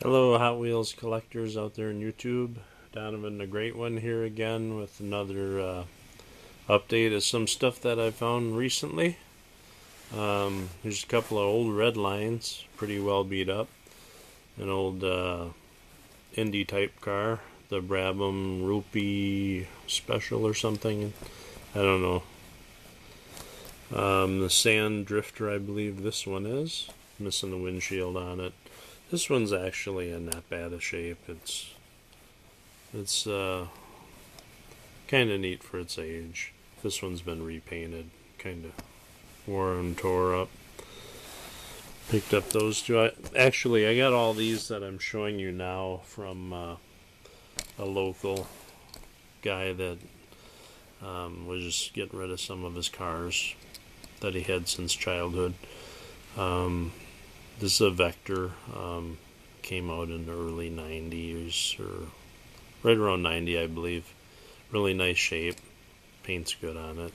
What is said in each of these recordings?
Hello, Hot Wheels collectors out there in YouTube. Donovan the Great One here again with another update of some stuff that I found recently. Here's a couple of old red lines, pretty well beat up. An old Indy type car, the Brabham Rupee Special or something. I don't know. The Sand Drifter, I believe this one is. Missing the windshield on it. This one's actually in not bad a shape. It's kind of neat for its age. This one's been repainted, kind of worn and tore up. Picked up those two. I got all these that I'm showing you now from a local guy that was just getting rid of some of his cars that he had since childhood. This is a Vector. Came out in the early 90s, or right around 90, I believe. Really nice shape. Paint's good on it.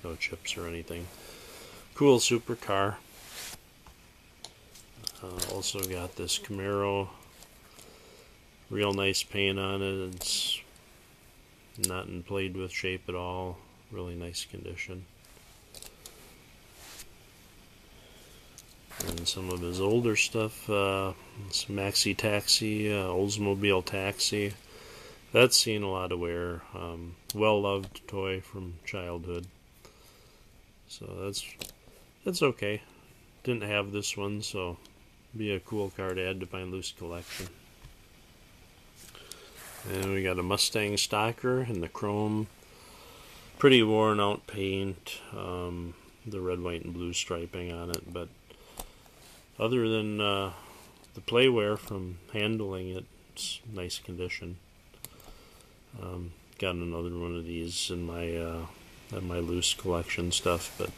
No chips or anything. Cool supercar. Also got this Camaro. Real nice paint on it. It's not in played with shape at all. Really nice condition. And some of his older stuff, some Maxi Taxi, Oldsmobile Taxi. That's seen a lot of wear. Well-loved toy from childhood. So that's okay. Didn't have this one, so be a cool car to add to my loose collection. And we got a Mustang Stalker in the chrome. Pretty worn out paint. The red, white, and blue striping on it, but other than the playwear from handling it, it's nice condition. Got another one of these in my loose collection stuff, but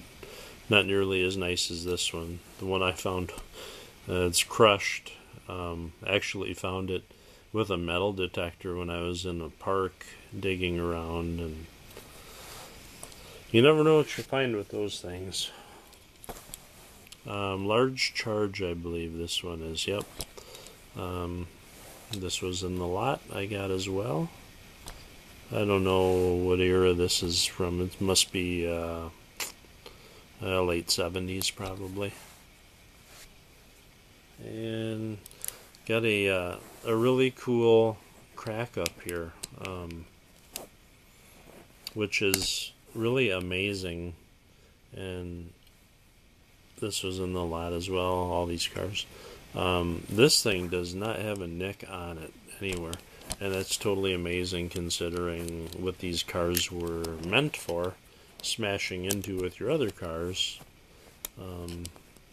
not nearly as nice as this one. The one I found, it's crushed. Actually found it with a metal detector when I was in a park digging around, and you never know what you find with those things. Large Charge, I believe this one is. Yep. This was in the lot I got as well. I don't know what era this is from. It must be late 70s probably. And got a really cool crack up here, which is really amazing. And this was in the lot as well, all these cars. This thing does not have a nick on it anywhere, and that's totally amazing considering what these cars were meant for, smashing into with your other cars.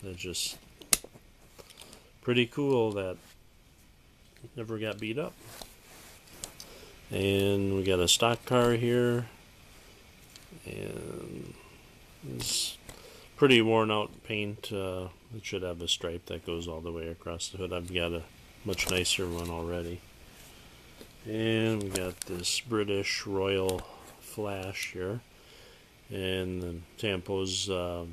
It's just pretty cool that it never got beat up. And we got a stock car here, and it's pretty worn out paint. It should have a stripe that goes all the way across the hood. I've got a much nicer one already. And we got this British Royal Flash here. And the tampos, the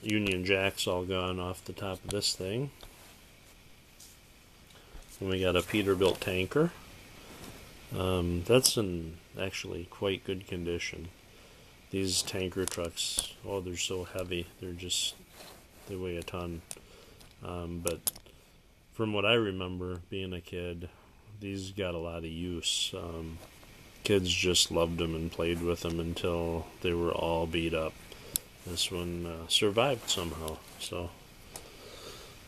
Union Jack's all gone off the top of this thing. And we got a Peterbilt tanker. That's in actually quite good condition. These tanker trucks, oh, they're so heavy. They weigh a ton. But from what I remember being a kid, these got a lot of use. Kids just loved them and played with them until they were all beat up. This one survived somehow, so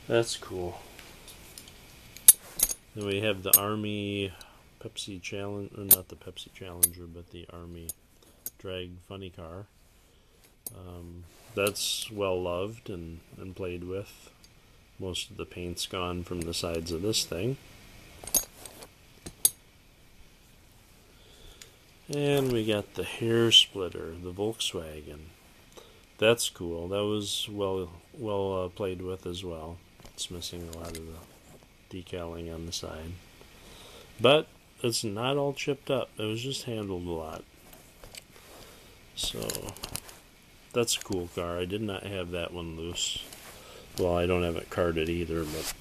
that's cool. Then we have the Army Pepsi Challenge, or not the Pepsi Challenger, but the Army Drag Funny Car. That's well loved and played with. Most of the paint's gone from the sides of this thing. And we got the hair splitter, the Volkswagen. That's cool. That was well played with as well. It's missing a lot of the decaling on the side, but it's not all chipped up. It was just handled a lot. So that's a cool car. I did not have that one loose. Well, I don't have it carded either, but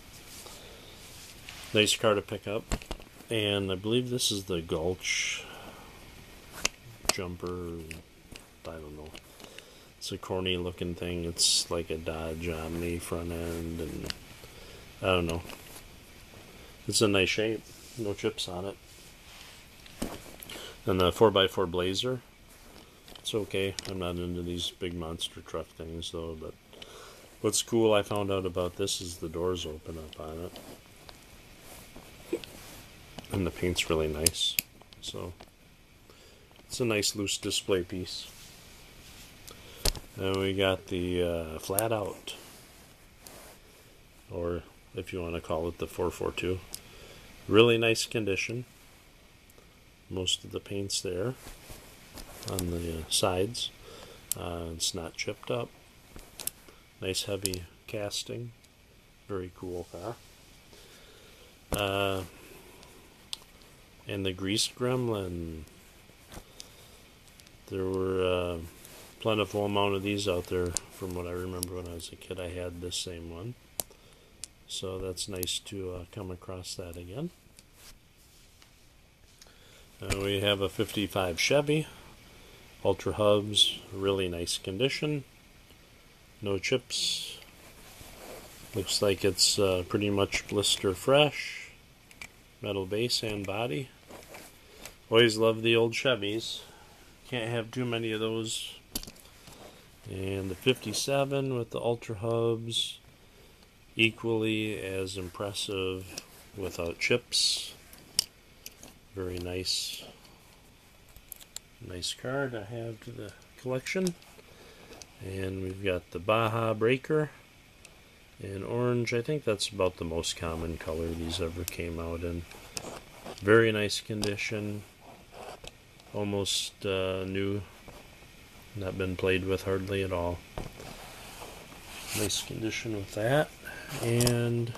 Nice car to pick up. And I believe this is the Gulch jumper. I don't know. It's a corny looking thing. It's like a Dodge Omni front end, and I don't know. It's a nice shape. No chips on it. And the 4x4 Blazer. It's okay. I'm not into these big monster truck things though, but what's cool I found out about this is the doors open up on it. And the paint's really nice. So it's a nice loose display piece. And we got the flat out, or if you want to call it the 442. Really nice condition. Most of the paint's there on the sides. It's not chipped up. Nice heavy casting. Very cool car. And the greased gremlin. There were plentiful amount of these out there. From what I remember when I was a kid, I had this same one. So that's nice to come across that again. We have a 55 Chevy. Ultra hubs, really nice condition. No chips. Looks like it's pretty much blister fresh. Metal base and body. Always love the old Chevys. Can't have too many of those. And the 57 with the ultra hubs, equally as impressive without chips. Very nice car to have to the collection. And we've got the Baja Breaker in orange. I think that's about the most common color these ever came out in. Very nice condition. Almost new. Not been played with hardly at all. Nice condition with that. And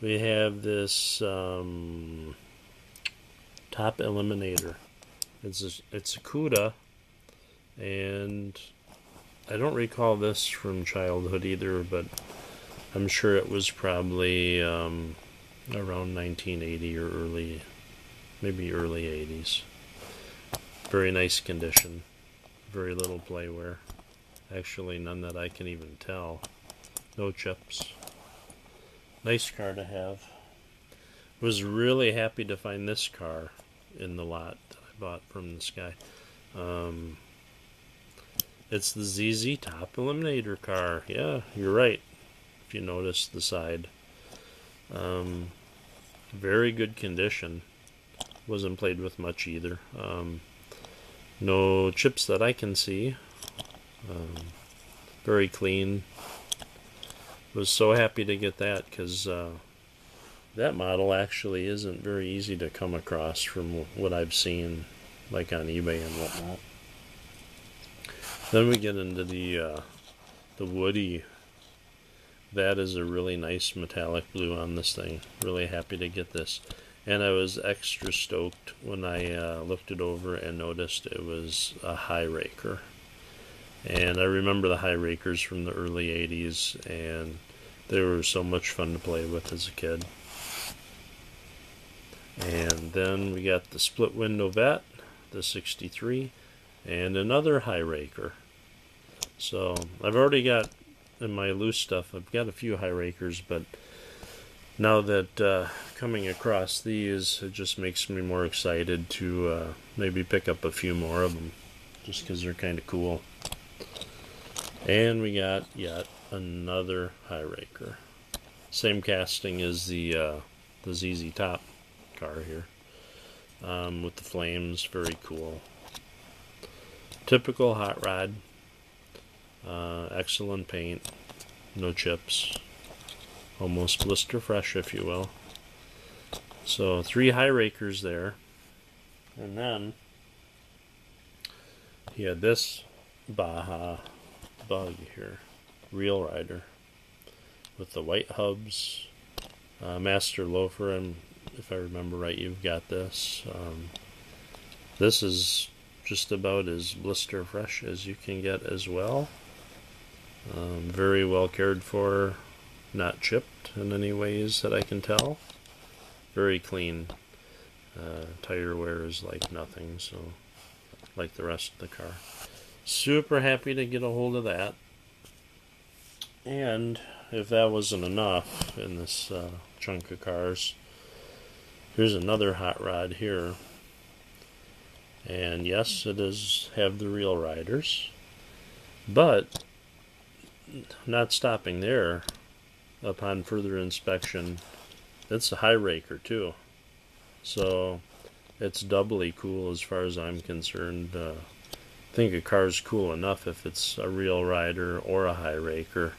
we have this top eliminator. It's a CUDA, and I don't recall this from childhood either, but I'm sure it was probably around 1980 or maybe early 80s. Very nice condition. Very little playwear. Actually, none that I can even tell. No chips. Nice car to have. Was really happy to find this car in the lot that I bought from this guy. It's the ZZ Top Eliminator car. Yeah, you're right. If you notice the side. Very good condition. Wasn't played with much either. No chips that I can see. Very clean. Was so happy to get that because that model actually isn't very easy to come across from what I've seen, like on eBay and whatnot. Then we get into the Woody. That is a really nice metallic blue on this thing. Really happy to get this. And I was extra stoked when I looked it over and noticed it was a high raker. And I remember the high rakers from the early 80s, and they were so much fun to play with as a kid. And then we got the split window vet, the 63, and another high raker. So I've already got, in my loose stuff, I've got a few high rakers, but now that coming across these, it just makes me more excited to maybe pick up a few more of them, just because they're kind of cool. And we got yet another high raker. Same casting as the ZZ Top car here, with the flames. Very cool. Typical hot rod. Excellent paint. No chips. Almost blister fresh, if you will. So 3 high rakers there. And then he had this Baja Bug here, Real Rider, with the white hubs. Master Loafer, and if I remember right, you've got this. This is just about as blister fresh as you can get as well. Very well cared for, not chipped in any ways that I can tell. very clean. Tire wear is like nothing, so like the rest of the car. Super happy to get a hold of that. And if that wasn't enough in this chunk of cars, here's another hot rod here. And yes, it does have the real riders, but not stopping there. Upon further inspection, it's a high raker too. So it's doubly cool as far as I'm concerned. I think a car's cool enough if it's a real rider or a high raker,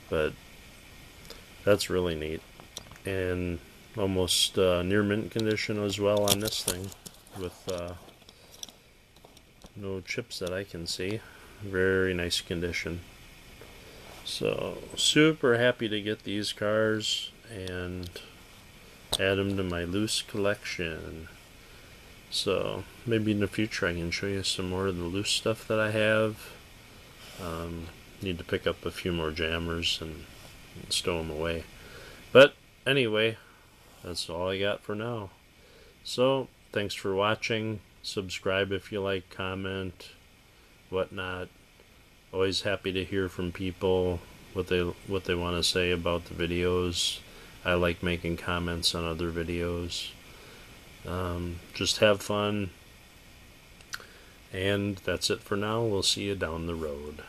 but that's really neat. And almost near mint condition as well on this thing, with no chips that I can see. Very nice condition. So super happy to get these cars and add them to my loose collection. So maybe in the future I can show you some more of the loose stuff that I have. Need to pick up a few more jammers and stow them away. But anyway, that's all I got for now. So thanks for watching. Subscribe if you like, comment, whatnot. Always happy to hear from people what they want to say about the videos. I like making comments on other videos. Just have fun. And that's it for now. We'll see you down the road.